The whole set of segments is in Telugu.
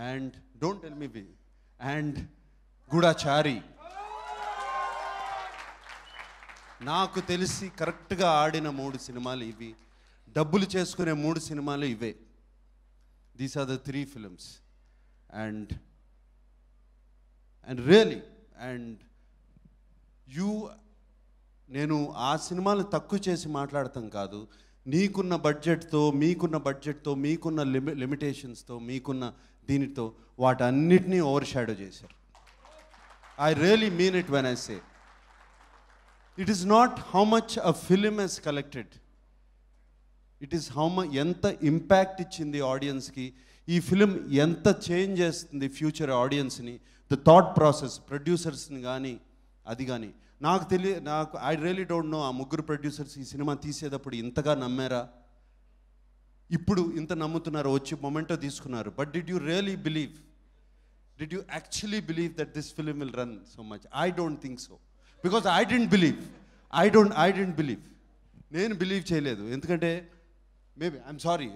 and don't tell me and Gudachari. నాకు తెలిసి కరెక్ట్గా ఆడిన 3 సినిమాలు ఇవి, డబ్బులు చేసుకునే 3 సినిమాలు ఇవే. These are the 3 films and really నేను ఆ సినిమాలు తక్కువ చేసి మాట్లాడతాం కాదు, మీకున్న బడ్జెట్తో మీకున్న లిమిటేషన్స్తో మీకున్న దీనితో వాటన్నిటినీ ఓవర్ షాడో చేశారు. I really mean it when I say it is not how much a film has collected, it is ఎంత ఇంపాక్ట్ ఇచ్చింది ఆడియన్స్కి, ఈ ఫిలిం ఎంత చేంజ్ చేస్తుంది ఫ్యూచర్ ఆడియన్స్ని, ద థాట్ ప్రాసెస్ ప్రొడ్యూసర్స్ని కానీ అది కానీ. నాకు ఐ రియలీ డోంట్ నో ఆ 3 ప్రొడ్యూసర్స్ ఈ సినిమా తీసేటప్పుడు ఇంతగా నమ్మారా, ఇప్పుడు ఇంత నమ్ముతున్నారు, వచ్చి మొమెంటో తీసుకున్నారు. But did you really believe, did you actually believe that this film will run so much? I don't think so, because I didn't believe. నేను బిలీవ్ చేయలేదు, ఎందుకంటే maybe I'm sorry,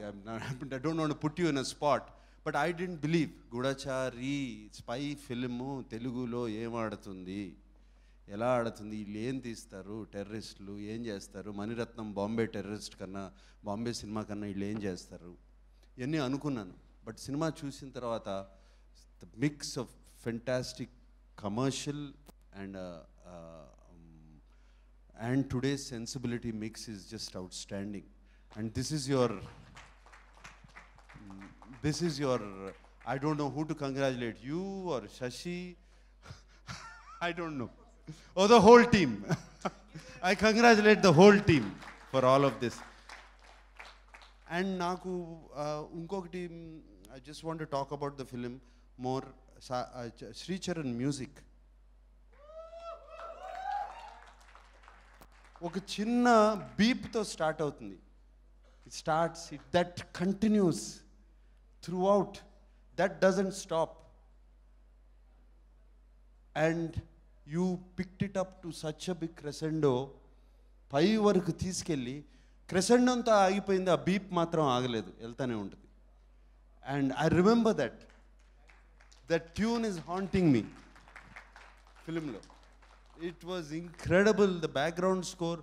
I don't want to put you in a spot, but I didn't believe Goodachari spy film తెలుగులో ఏం ఆడుతుంది, ఎలా ఆడుతుంది, వీళ్ళు ఏం తీస్తారు, టెర్రరిస్టులు ఏం చేస్తారు, మణిరత్నం బాంబే టెర్రరిస్ట్ కన్నా, బాంబే సినిమా కన్నా వీళ్ళు ఏం చేస్తారు ఇవన్నీ అనుకున్నాను. బట్ సినిమా చూసిన తర్వాత the mix of fantastic commercial and today's sensibility mix is just outstanding. And this is your I don't know who to congratulate, you or Shashi. I don't know, or the whole team. I congratulate the whole team for all of this. And naku unkokati, I just want to talk about the film more. Sri Charan music ఒక చిన్న బీప్తో స్టార్ట్ అవుతుంది. That continues throughout, that doesn't stop, and you picked it up to such a big crescendo. పై వరకు తీసుకెళ్ళి క్రెసెండో అంతా ఆగిపోయింది, ఆ బీప్ మాత్రం ఆగలేదు, వెళ్తానే ఉంటుంది. And I remember that tune is haunting me ఫిలింలో. It was incredible. The background score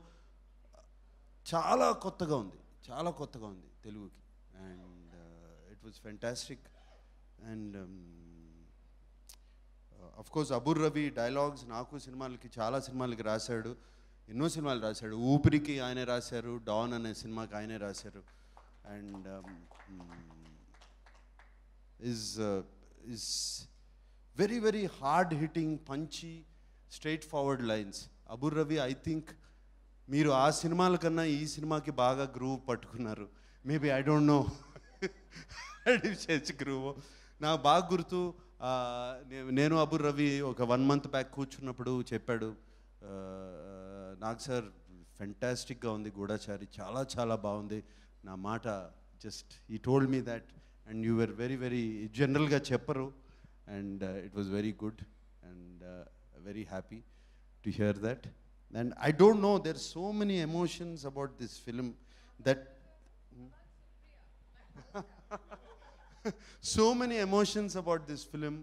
చాలా కొత్తగా ఉంది తెలుగుకి, and it was fantastic. And of course Abur Ravi dialogues నాకు చాలా సినిమాలకి రాశాడు, ఎన్నో సినిమాలు రాశాడు. ఊపిరికి ఆయనే రాశారు, డాన్ అనే సినిమాకి ఆయనే రాశారు. And is very very hard hitting, punchy, straightforward lines. Abburi Ravi, I think మీరు ఆ సినిమాల కన్నా ఈ సినిమాకి బాగా గ్రూవ్ పట్టుకున్నారు. Maybe I don't know groove. నాకు బాగా గుర్తు, నేను అబుర్ రవి ఒక 1 month బ్యాక్ కూర్చున్నప్పుడు చెప్పాడు, నాకు సార్ ఫెంటాస్టిక్గా ఉంది గూఢచారి, చాలా చాలా బాగుంది. నా మాట జస్ట్ ఈ told me that, and you were very very జనరల్గా చెప్పరు, and it was very good, and very happy to hear that. And I don't know, there's so many emotions about this film that so many emotions about this film.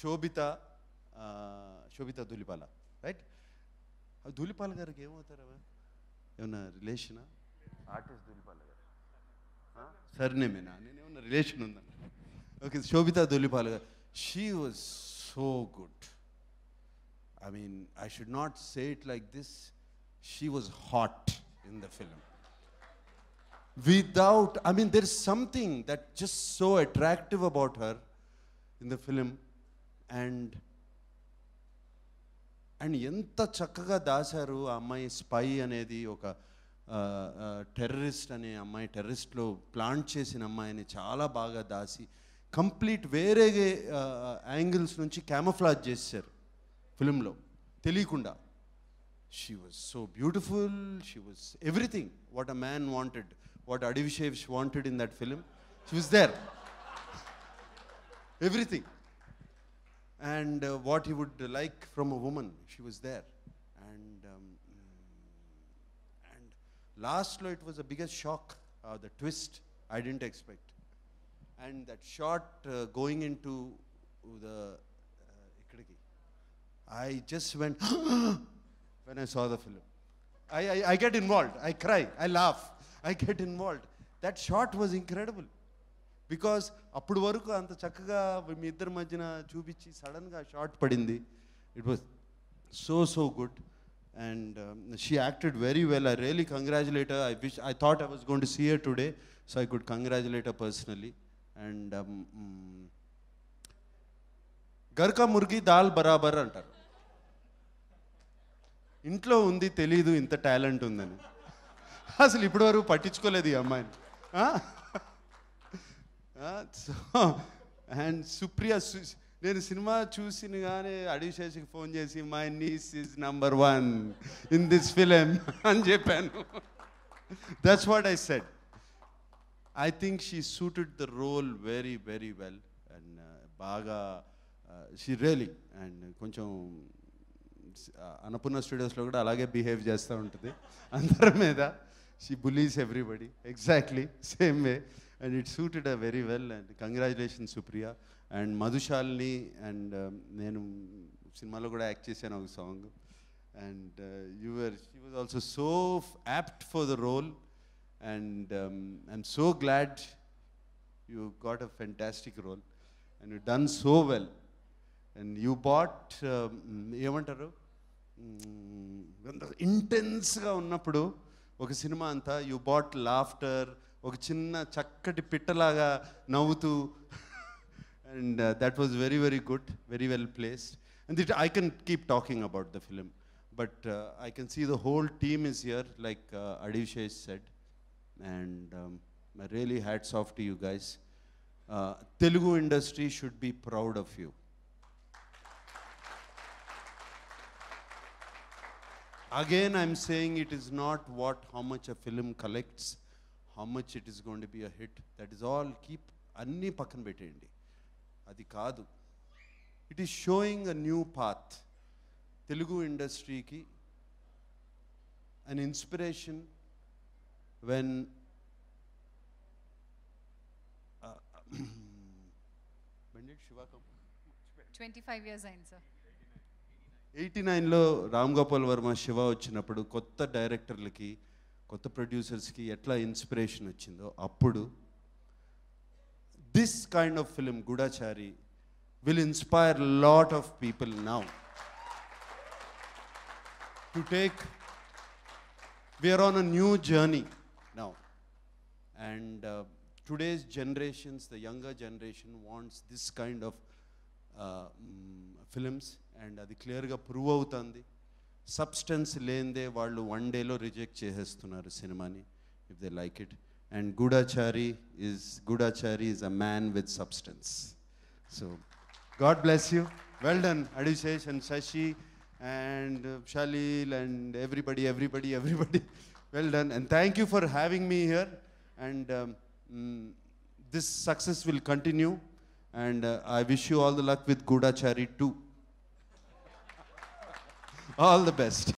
Shobita Dhulipala, right? Dhulipala gariki em avutaru, evana relation artist Dhulipala garu surname na nenu evana relation unda. Okay, Shobita Dhulipala garu, she was so good. I mean, I should not say it like this. She was hot in the film. There's something that just so attractive about her in the film. And enta chakkaga dasaru aa ammayi spy anedi oka terrorist ane ammayi terrorist lo plant chesina ammayini chaala baga dasi complete వేరే యాంగిల్స్ నుంచి camouflage చేశారు ఫిల్మ్లో తెలియకుండా. She was so beautiful, she was everything what a man wanted, what Adivi Sesh wanted in that film, she was there, everything. And what he would like from a woman, she was there. And లాస్ట్లో it was the biggest shock, the twist I didn't expect. and that shot going into the ikkadiki, I just went when I saw the film. I get involved, I cry, I laugh, I get involved. That shot was incredible because అప్పుడు వరకు అంత చక్కగా మీ ఇద్దరి మధ్యన చూపించి సడన్గా షార్ట్ పడింది. It was so good, and she acted very well. I really congratulate her. I thought I was going to see her today, so I could congratulate her personally. And గర్కా ముర్గి దాల్ బరాబర్ అంటారు. ఇంట్లో ఉంది, తెలీదు ఇంత టాలెంట్ ఉందని. అసలు ఇప్పటి వరకు పట్టించుకోలేదు ఈ అమ్మాయిని. అండ్ సుప్రియ, నేను సినిమా చూసిన కానీ అడివిశేషికి ఫోన్ చేసి my niece is number 1 in this film అని చెప్పాను. That's what I said. I think she suited the role very very well, and బాగా షీ రియలీ, అండ్ కొంచెం అన్నపూర్ణ స్టూడియోస్లో కూడా అలాగే బిహేవ్ చేస్తూ ఉంటుంది అందరి మీద. She bullies everybody exactly same way, and it suited a very well. And congratulations Supriya. And Madhushalini, and నేను సినిమాలో కూడా యాక్ట్ చేశాను ఒక song, and she was also so apt for the role, and I'm so glad you got a fantastic role, and you done so well. And you bought ఏమంటారు, ఇంటెన్స్గా ఉన్నప్పుడు ఒక సినిమా అంతా యూ బాట్ లాఫ్టర్, ఒక చిన్న చక్కటి పిట్టలాగా నవ్వుతూ, and that was very very good, very well placed. And I can keep talking about the film, but I can see the whole team is here, like Adivshesh said, and my really hats off to you guys. Telugu industry should be proud of you. Again I'm saying, it is not how much a film collects, how much it is going to be a hit. That is all. Keep anni pakkan petteyandi, అది కాదు. It is showing a new path Telugu ఇండస్ట్రీకి, అన్ ఇన్స్పిరేషన్. వెన్ 25 years అయింది సార్. 89లో రామ్ గోపాల్ వర్మ శివ వచ్చినప్పుడు కొత్త డైరెక్టర్లకి, కొత్త ప్రొడ్యూసర్స్కి ఎట్లా ఇన్స్పిరేషన్ వచ్చిందో, అప్పుడు this kind of film, Gudachari, will inspire a lot of people now to take. We are on a new journey now, and today's generations, the younger generation, wants this kind of films, and adi clear ga prove avutandi. Substance lende vallu one day lo reject chestunnaru cinema ni if they like it. And Gudachari is a man with substance. So, God bless you. Well done, Adishesh and Shashi and Shalil and everybody. Well done. And thank you for having me here. And this success will continue. And I wish you all the luck with Gudachari too. All the best.